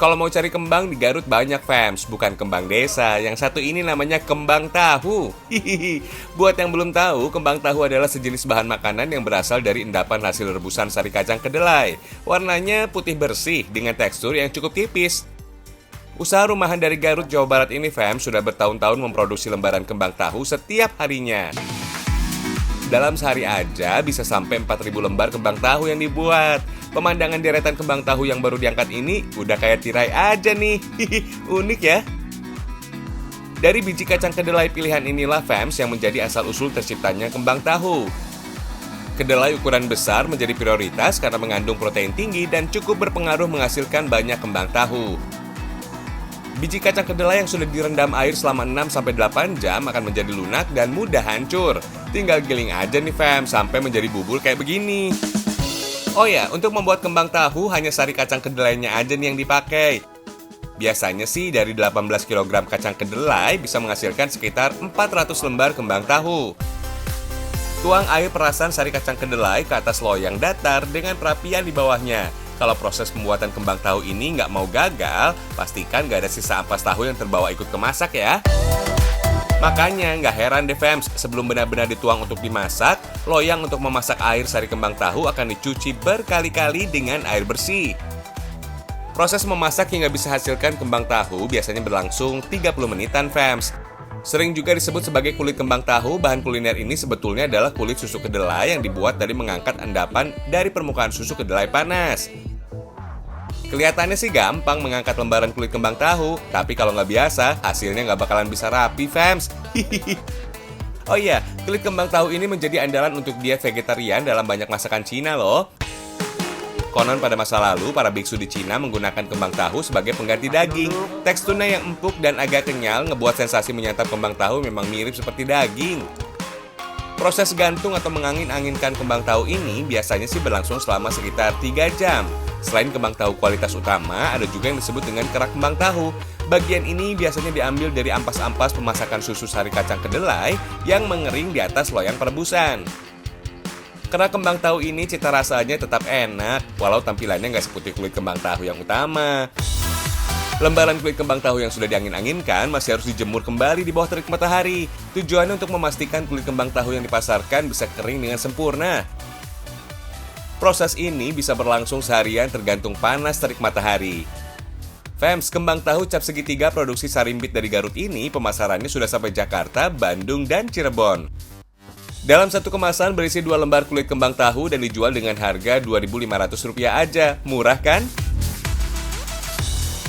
Kalau mau cari kembang di Garut banyak fams, bukan kembang desa. Yang satu ini namanya kembang tahu. Hihihi. Buat yang belum tahu, kembang tahu adalah sejenis bahan makanan yang berasal dari endapan hasil rebusan sari kacang kedelai. Warnanya putih bersih dengan tekstur yang cukup tipis. Usaha rumahan dari Garut, Jawa Barat ini fams sudah bertahun-tahun memproduksi lembaran kembang tahu setiap harinya. Dalam sehari aja bisa sampai 4.000 lembar kembang tahu yang dibuat. Pemandangan deretan kembang tahu yang baru diangkat ini udah kayak tirai aja nih. Unik ya. Dari biji kacang kedelai pilihan inilah fams yang menjadi asal-usul terciptanya kembang tahu. Kedelai ukuran besar menjadi prioritas karena mengandung protein tinggi dan cukup berpengaruh menghasilkan banyak kembang tahu. Biji kacang kedelai yang sudah direndam air selama 6-8 jam akan menjadi lunak dan mudah hancur. Tinggal giling aja nih fam sampai menjadi bubur kayak begini. Oh ya, untuk membuat kembang tahu hanya sari kacang kedelainya aja nih yang dipakai. Biasanya sih dari 18 kg kacang kedelai bisa menghasilkan sekitar 400 lembar kembang tahu. Tuang air perasan sari kacang kedelai ke atas loyang datar dengan perapian di bawahnya. Kalau proses pembuatan kembang tahu ini nggak mau gagal, pastikan nggak ada sisa ampas tahu yang terbawa ikut ke masak ya. Makanya nggak heran deh fams, sebelum benar-benar dituang untuk dimasak, loyang untuk memasak air sari kembang tahu akan dicuci berkali-kali dengan air bersih. Proses memasak hingga bisa hasilkan kembang tahu biasanya berlangsung 30 menitan fams. Sering juga disebut sebagai kulit kembang tahu, bahan kuliner ini sebetulnya adalah kulit susu kedelai yang dibuat dari mengangkat endapan dari permukaan susu kedelai panas. Kelihatannya sih gampang mengangkat lembaran kulit kembang tahu, tapi kalau nggak biasa, hasilnya nggak bakalan bisa rapi, fams. Oh iya, kulit kembang tahu ini menjadi andalan untuk diet vegetarian dalam banyak masakan Cina loh. Konon pada masa lalu, para biksu di Cina menggunakan kembang tahu sebagai pengganti daging. Teksturnya yang empuk dan agak kenyal ngebuat sensasi menyantap kembang tahu memang mirip seperti daging. Proses gantung atau mengangin-anginkan kembang tahu ini biasanya sih berlangsung selama sekitar 3 jam. Selain kembang tahu kualitas utama, ada juga yang disebut dengan kerak kembang tahu. Bagian ini biasanya diambil dari ampas-ampas pemasakan susu sari kacang kedelai yang mengering di atas loyang perebusan. Kerak kembang tahu ini cita rasanya tetap enak, walau tampilannya nggak seputih kulit kembang tahu yang utama. Lembaran kulit kembang tahu yang sudah diangin-anginkan masih harus dijemur kembali di bawah terik matahari. Tujuannya untuk memastikan kulit kembang tahu yang dipasarkan bisa kering dengan sempurna. Proses ini bisa berlangsung seharian tergantung panas terik matahari. Fams, kembang tahu cap segitiga produksi Sarimbit dari Garut ini pemasarannya sudah sampai Jakarta, Bandung, dan Cirebon. Dalam satu kemasan berisi 2 lembar kulit kembang tahu dan dijual dengan harga Rp2.500 aja. Murah kan?